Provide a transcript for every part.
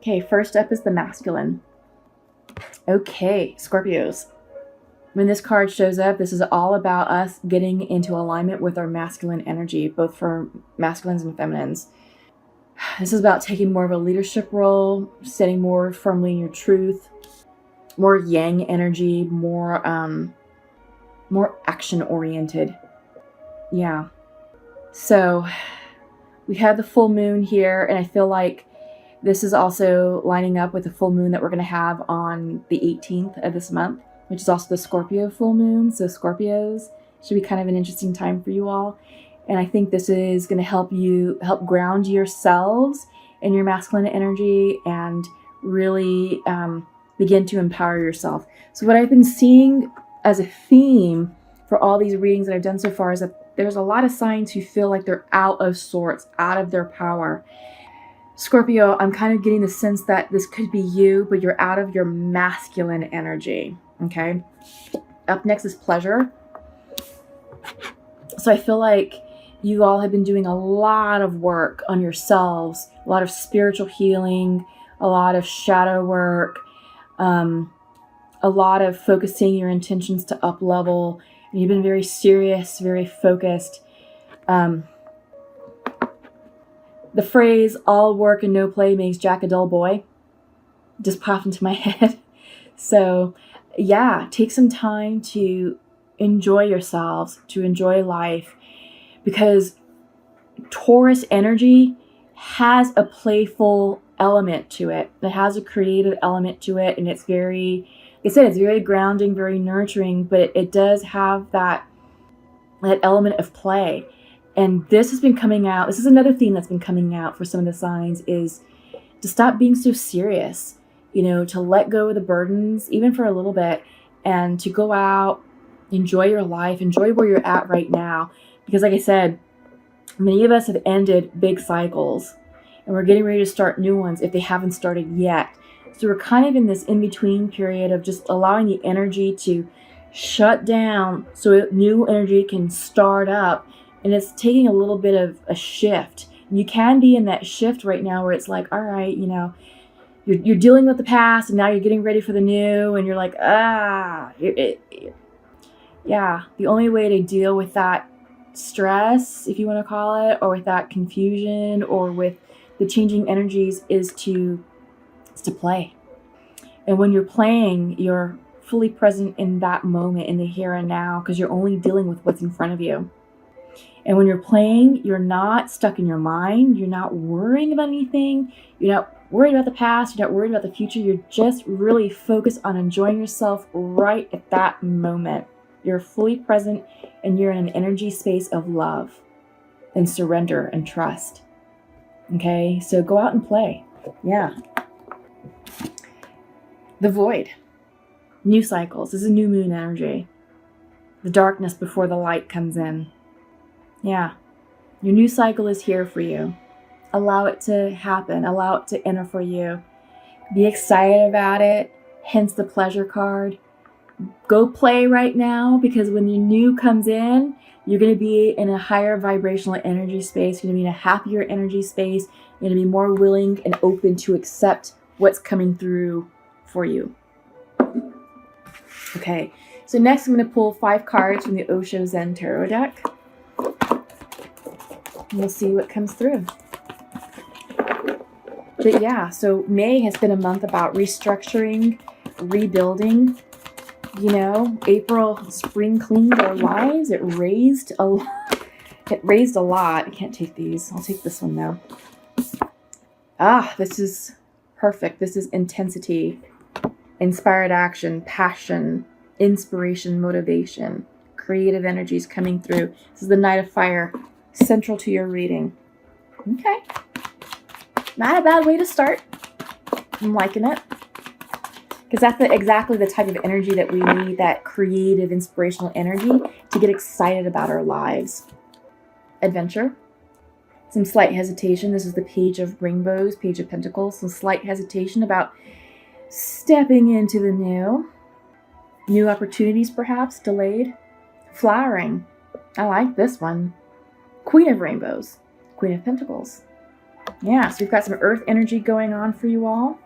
Okay, first up is the masculine. Okay, Scorpios. When this card shows up, this is all about us getting into alignment with our masculine energy, both for masculines and feminines. This is about taking more of a leadership role, standing more firmly in your truth, more yang energy, more action oriented. Yeah. So we have the full moon here, and I feel like this is also lining up with the full moon that we're going to have on the 18th of this month, which is also the Scorpio full moon. So Scorpios, should be kind of an interesting time for you all. And I think this is going to help ground yourselves in your masculine energy and really begin to empower yourself. So what I've been seeing as a theme for all these readings that I've done so far is that there's a lot of signs who feel like they're out of sorts, out of their power. Scorpio, I'm kind of getting the sense that this could be you, but you're out of your masculine energy, okay? Up next is pleasure. So I feel like you all have been doing a lot of work on yourselves, a lot of spiritual healing, a lot of shadow work, a lot of focusing your intentions to up level. And you've been very serious, very focused. The phrase, all work and no play makes Jack a dull boy, just popped into my head. So yeah, take some time to enjoy yourselves, to enjoy life, because Taurus energy has a playful element to it. It has a creative element to it, and it's very, like I said, it's very grounding, very nurturing, but it does have that element of play. And this has been coming out. This is another theme that's been coming out for some of the signs, is to stop being so serious, to let go of the burdens, even for a little bit, and to go out, enjoy your life, enjoy where you're at right now. Because like I said, many of us have ended big cycles and we're getting ready to start new ones if they haven't started yet. So we're kind of in this in-between period of just allowing the energy to shut down so new energy can start up. And it's taking a little bit of a shift. You can be in that shift right now where it's like, all right, you're dealing with the past and now you're getting ready for the new, and you're like, yeah. The only way to deal with that stress, if you want to call it, or with that confusion, or with the changing energies, is to play. And when you're playing, you're fully present in that moment, in the here and now, because you're only dealing with what's in front of you. And when you're playing, you're not stuck in your mind. You're not worrying about anything. You're not worried about the past. You're not worried about the future. You're just really focused on enjoying yourself right at that moment. You're fully present, and you're in an energy space of love and surrender and trust. Okay, so go out and play. Yeah. The void. New cycles. This is new moon energy. The darkness before the light comes in. Yeah. Your new cycle is here for you. Allow it to happen. Allow it to enter for you. Be excited about it. Hence the pleasure card. Go play right now, because when your new comes in, you're going to be in a higher vibrational energy space. You're going to be in a happier energy space. You're going to be more willing and open to accept what's coming through for you. Okay, so next I'm going to pull 5 cards from the Osho Zen Tarot deck. And we'll see what comes through. But yeah, so May has been a month about restructuring, rebuilding. April, spring cleaned our lives. It raised a lot. I can't take these. I'll take this one though. This is perfect. This is intensity, inspired action, passion, inspiration, motivation, creative energies coming through. This is the Knight of Fire, central to your reading. Okay. Not a bad way to start. I'm liking it. Because that's exactly the type of energy that we need, that creative, inspirational energy to get excited about our lives. Adventure. Some slight hesitation. This is the Page of Rainbows, Page of Pentacles. Some slight hesitation about stepping into the new. New opportunities, perhaps, delayed. Flowering. I like this one. Queen of Rainbows, Queen of Pentacles. Yeah, so we've got some earth energy going on for you all.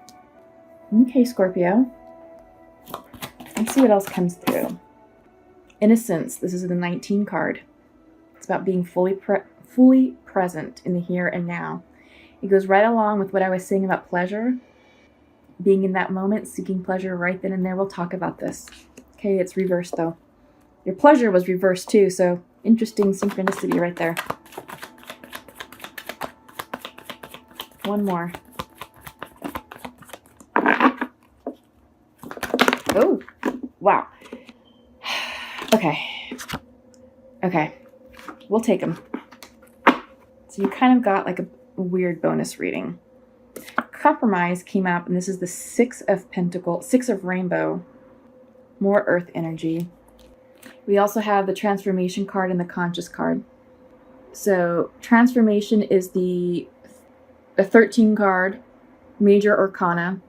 Okay, Scorpio. Let's see what else comes through. Innocence. This is the 19 card. It's about being fully present in the here and now. It goes right along with what I was saying about pleasure. Being in that moment, seeking pleasure right then and there. We'll talk about this. Okay, it's reversed though. Your pleasure was reversed too, so interesting synchronicity right there. One more. Oh, wow. Okay. We'll take them. So you kind of got like a weird bonus reading. Compromise came up, and this is the 6 of Pentacles, 6 of Rainbow. More earth energy. We also have the transformation card and the conscious card. So transformation is the 13 card, major arcana.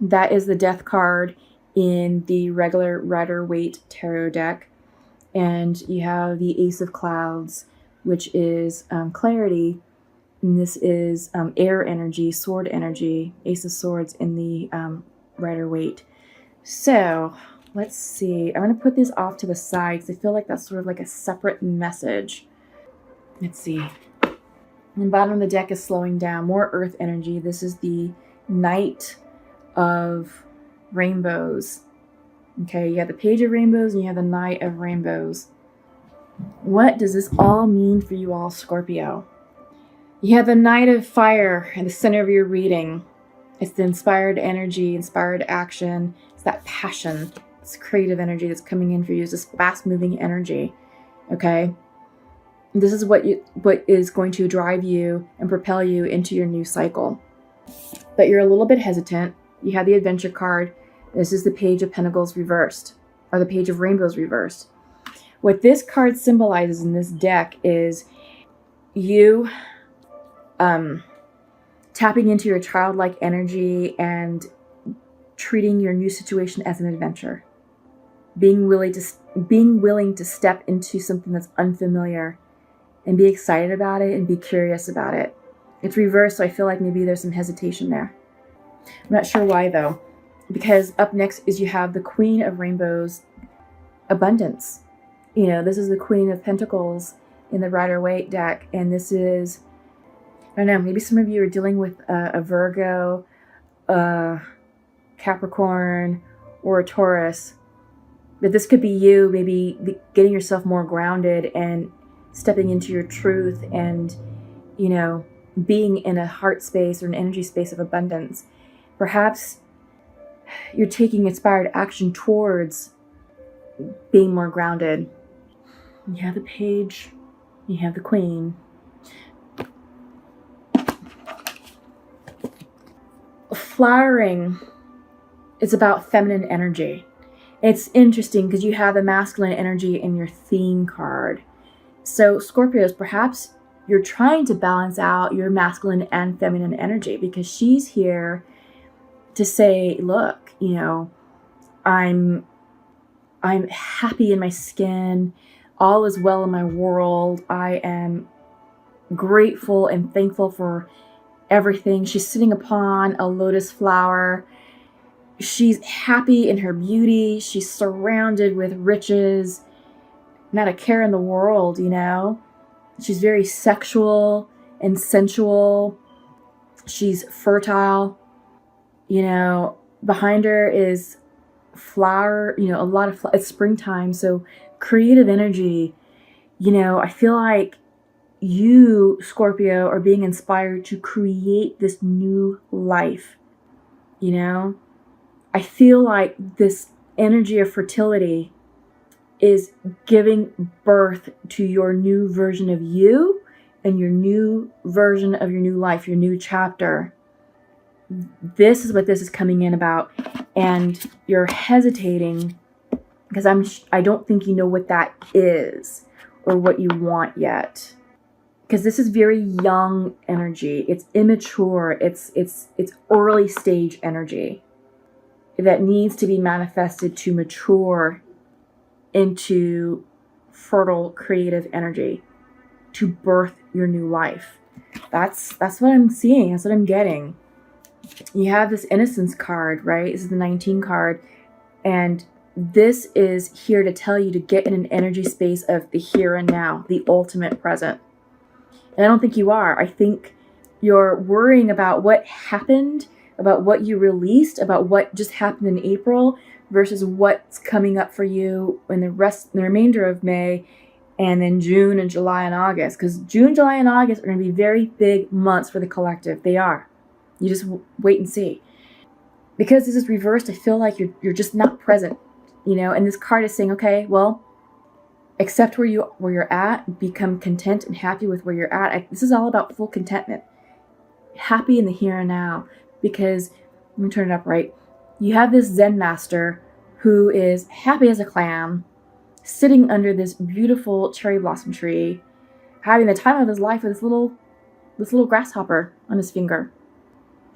That is the death card in the regular Rider-Waite tarot deck. And you have the Ace of Clouds, which is clarity. And this is air energy, sword energy, Ace of Swords in the Rider-Waite. So let's see. I'm going to put this off to the side because I feel like that's sort of like a separate message. Let's see. And the bottom of the deck is slowing down. More earth energy. This is the Knight of Rainbows. Okay, you have the Page of Rainbows and you have the Knight of Rainbows. What does this all mean for you all, Scorpio? You have the Knight of Fire in the center of your reading. It's the inspired energy, inspired action. It's that passion. It's creative energy that's coming in for you. It's this fast-moving energy. Okay? This is what is going to drive you and propel you into your new cycle. But you're a little bit hesitant. You have the Adventure card. This is the Page of Pentacles reversed, or the Page of Rainbows reversed. What this card symbolizes in this deck is you tapping into your childlike energy and treating your new situation as an adventure. Being willing to step into something that's unfamiliar and be excited about it and be curious about it. It's reversed, so I feel like maybe there's some hesitation there. I'm not sure why though, because up next is you have the Queen of Rainbows, abundance. You know, this is the Queen of Pentacles in the Rider-Waite deck, and this is, I don't know, maybe some of you are dealing with a Virgo, a Capricorn, or a Taurus. But this could be you maybe getting yourself more grounded and stepping into your truth and, you know, being in a heart space or an energy space of abundance. Perhaps you're taking inspired action towards being more grounded. You have the Page, you have the Queen. Flowering is about feminine energy. It's interesting because you have the masculine energy in your theme card. So Scorpios, perhaps you're trying to balance out your masculine and feminine energy because she's here to say, look, you know, I'm happy in my skin. All is well in my world. I am grateful and thankful for everything. She's sitting upon a lotus flower. She's happy in her beauty. She's surrounded with riches. Not a care in the world, you know. She's very sexual and sensual. She's fertile. You know, behind her is flower, you know, a lot of, it's springtime. So creative energy, you know, I feel like you, Scorpio, are being inspired to create this new life, you know. I feel like this energy of fertility is giving birth to your new version of you and your new version of your new life, your new chapter. This is what this is coming in about. And you're hesitating because I don't think you know what that is or what you want yet. Because this is very young energy. It's immature. It's early stage energy that needs to be manifested to mature into fertile creative energy to birth your new life. That's what I'm seeing. That's what I'm getting. You have this innocence card, right? This is the 19 card. And this is here to tell you to get in an energy space of the here and now, the ultimate present. And I don't think you are. I think you're worrying about what happened, about what you released, about what just happened in April versus what's coming up for you in the remainder of May, and then June and July and August. Because June, July, and August are going to be very big months for the collective. They are. You just wait and see. Because this is reversed, I feel like you're just not present, and this card is saying, okay, well, accept where you're at, become content and happy with where you're at. This is all about full contentment. Happy in the here and now. Because, let me turn it up right. You have this Zen master who is happy as a clam, sitting under this beautiful cherry blossom tree, having the time of his life with this little grasshopper on his finger.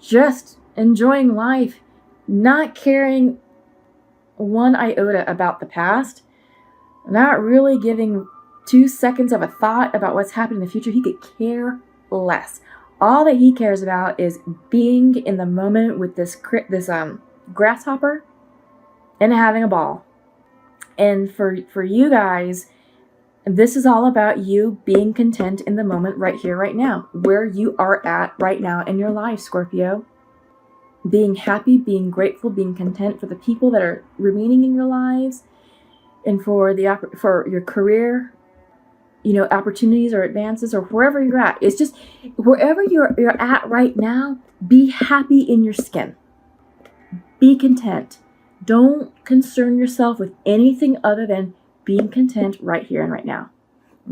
Just enjoying life, not caring one iota about the past, not really giving 2 seconds of a thought about what's happening in the future. He could care less. All that he cares about is being in the moment with this grasshopper and having a ball. And for you guys, this is all about you being content in the moment right here, right now, where you are at right now in your life, Scorpio. Being happy, being grateful, being content for the people that are remaining in your lives, and for your career, opportunities or advances, or wherever you're at. It's just wherever you're at right now, be happy in your skin. Be content. Don't concern yourself with anything other than being content right here and right now.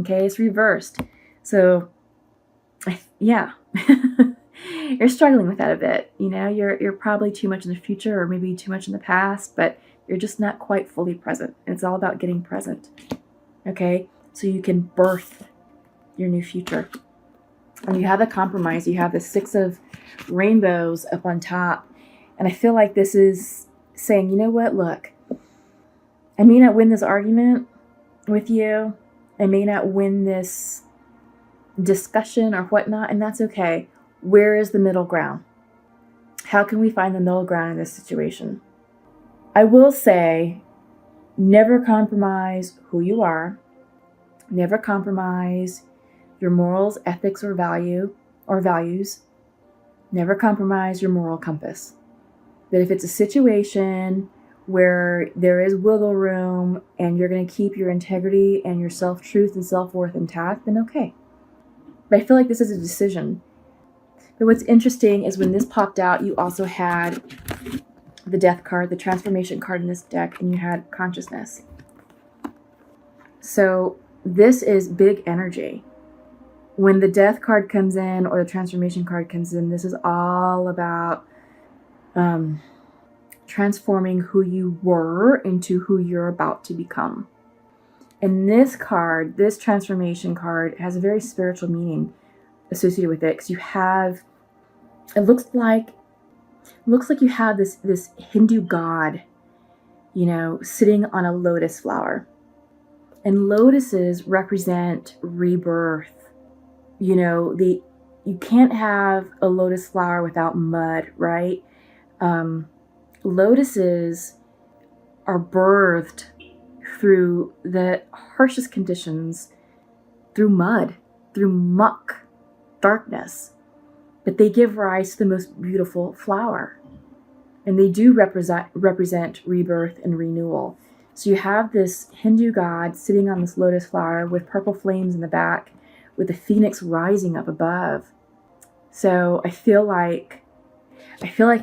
Okay, it's reversed. So, yeah. You're struggling with that a bit. You're probably too much in the future, or maybe too much in the past, but you're just not quite fully present. And it's all about getting present. Okay? So you can birth your new future. And you have the compromise. You have the 6 of rainbows up on top. And I feel like this is saying, you know what? Look, I may not win this argument with you. I may not win this discussion or whatnot, and that's okay. Where is the middle ground? How can we find the middle ground in this situation? I will say, never compromise who you are. Never compromise your morals, ethics, or values. Never compromise your moral compass. But if it's a situation where there is wiggle room and you're going to keep your integrity and your self-truth and self-worth intact, then okay. But I feel like this is a decision. But what's interesting is when this popped out, you also had the death card, the transformation card in this deck, and you had consciousness. So this is big energy. When the death card comes in or the transformation card comes in, this is all about transforming who you were into who you're about to become. And this card, this transformation card, has a very spiritual meaning associated with it, because you have, it looks like you have this Hindu god, sitting on a lotus flower. And lotuses represent rebirth. You can't have a lotus flower without mud, right? Lotuses are birthed through the harshest conditions, through mud, through muck, darkness. But they give rise to the most beautiful flower. And they do represent rebirth and renewal. So you have this Hindu god sitting on this lotus flower with purple flames in the back, with the phoenix rising up above. So I feel like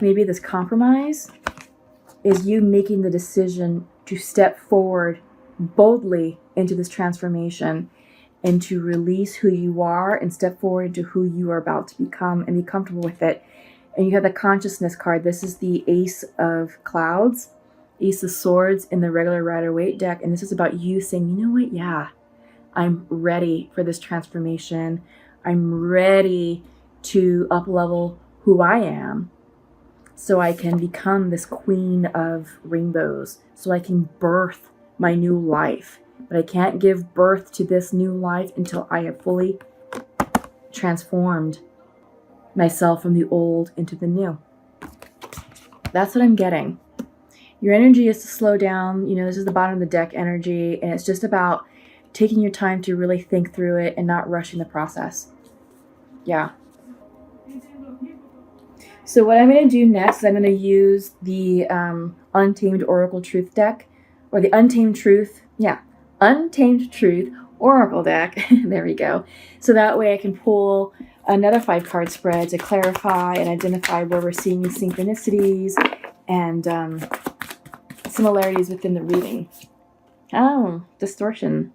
maybe this compromise is you making the decision to step forward boldly into this transformation and to release who you are and step forward into who you are about to become and be comfortable with it. And you have the consciousness card. This is the Ace of Clouds, Ace of Swords in the regular Rider-Waite deck. And this is about you saying, you know what? Yeah, I'm ready for this transformation. I'm ready to up-level who I am so I can become this queen of rainbows, so I can birth my new life. But I can't give birth to this new life until I have fully transformed myself from the old into the new. That's what I'm getting. Your energy is to slow down. You know, this is the bottom of the deck energy, and it's just about taking your time to really think through it and not rushing the process. Yeah. So what I'm going to do next is I'm going to use the Untamed Oracle Truth deck, or the Untamed Truth, Untamed Truth Oracle deck. There we go. So that way I can pull another 5-card spread to clarify and identify where we're seeing these synchronicities and similarities within the reading. Oh, distortion.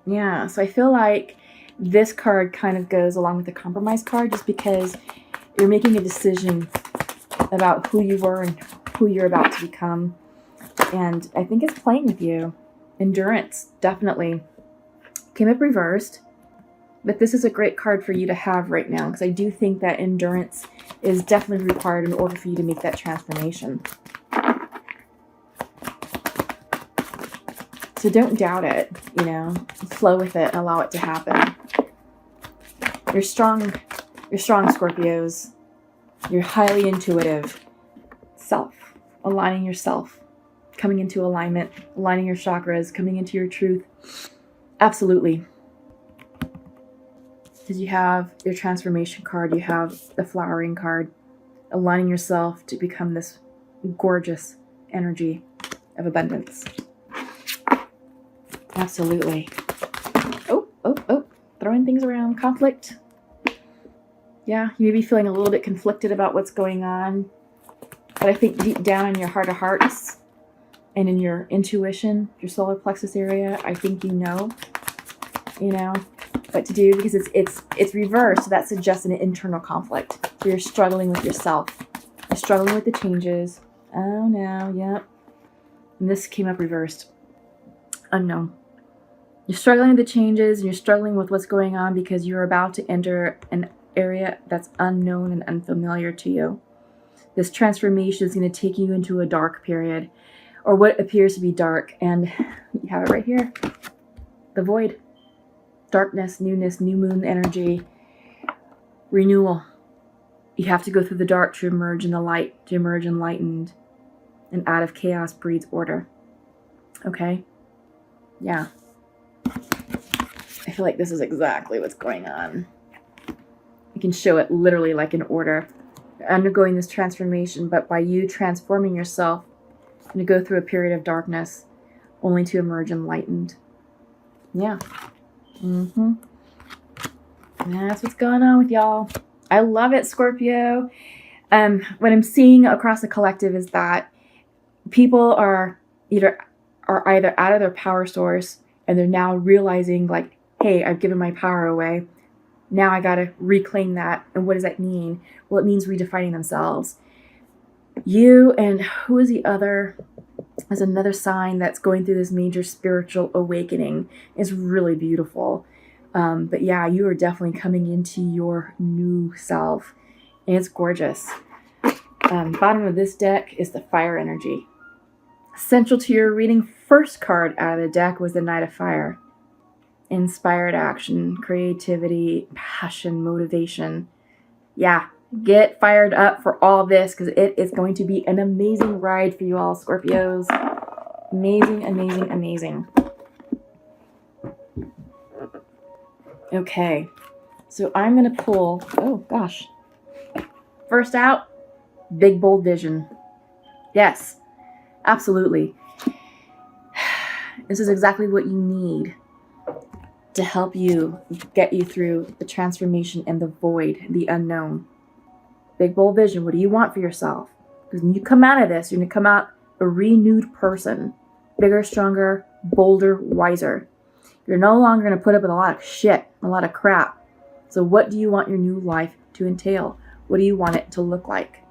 Yeah, so I feel like this card kind of goes along with the compromise card, just because you're making a decision about who you were and who you're about to become. And I think it's playing with you. Endurance, definitely. Came up reversed. But this is a great card for you to have right now, because I do think that endurance is definitely required in order for you to make that transformation. So don't doubt it, you know. Flow with it and allow it to happen. You're strong, Scorpios. You're highly intuitive. Self. Aligning yourself. Coming into alignment. Aligning your chakras. Coming into your truth. Absolutely. Because you have your transformation card. You have the flowering card. Aligning yourself to become this gorgeous energy of abundance. Absolutely. Oh. Throwing things around. Conflict. Yeah, you may be feeling a little bit conflicted about what's going on. But I think deep down in your heart of hearts and in your intuition, your solar plexus area, I think you know what to do, because it's reversed. So that suggests an internal conflict. So you're struggling with yourself. You're struggling with the changes. Oh no, yep. And this came up reversed. Unknown. You're struggling with the changes and you're struggling with what's going on because you're about to enter an area that's unknown and unfamiliar to you. This transformation is going to take you into a dark period, or what appears to be dark, and you have it right here. The void. Darkness, newness, new moon energy, renewal. You have to go through the dark to emerge in the light, to emerge enlightened, and out of chaos breeds order. Okay? Yeah. I feel like this is exactly what's going on. You can show it literally like in order. You're undergoing this transformation, but by you transforming yourself, you're going to go through a period of darkness, only to emerge enlightened. Yeah. That's what's going on with y'all. I love it, Scorpio. What I'm seeing across the collective is that people are either out of their power source, and they're now realizing, like, hey, I've given my power away. Now I got to reclaim that. And what does that mean? Well, it means redefining themselves. You and who is the other? There's another sign that's going through this major spiritual awakening. It's really beautiful. But yeah, you are definitely coming into your new self. And it's gorgeous. Bottom of this deck is the fire energy. Central to your reading, first card out of the deck was the Knight of Fire. Inspired action, creativity, passion, motivation. Yeah, get fired up for all this, because it is going to be an amazing ride for you all, Scorpios. Amazing, amazing, amazing. Okay, so I'm going to pull, oh gosh. First out, big bold vision. Yes, absolutely. This is exactly what you need to help you get you through the transformation and the void, the unknown. Big bold vision. What do you want for yourself? Because when you come out of this, you're going to come out a renewed person. Bigger, stronger, bolder, wiser. You're no longer going to put up with a lot of shit, a lot of crap. So what do you want your new life to entail? What do you want it to look like?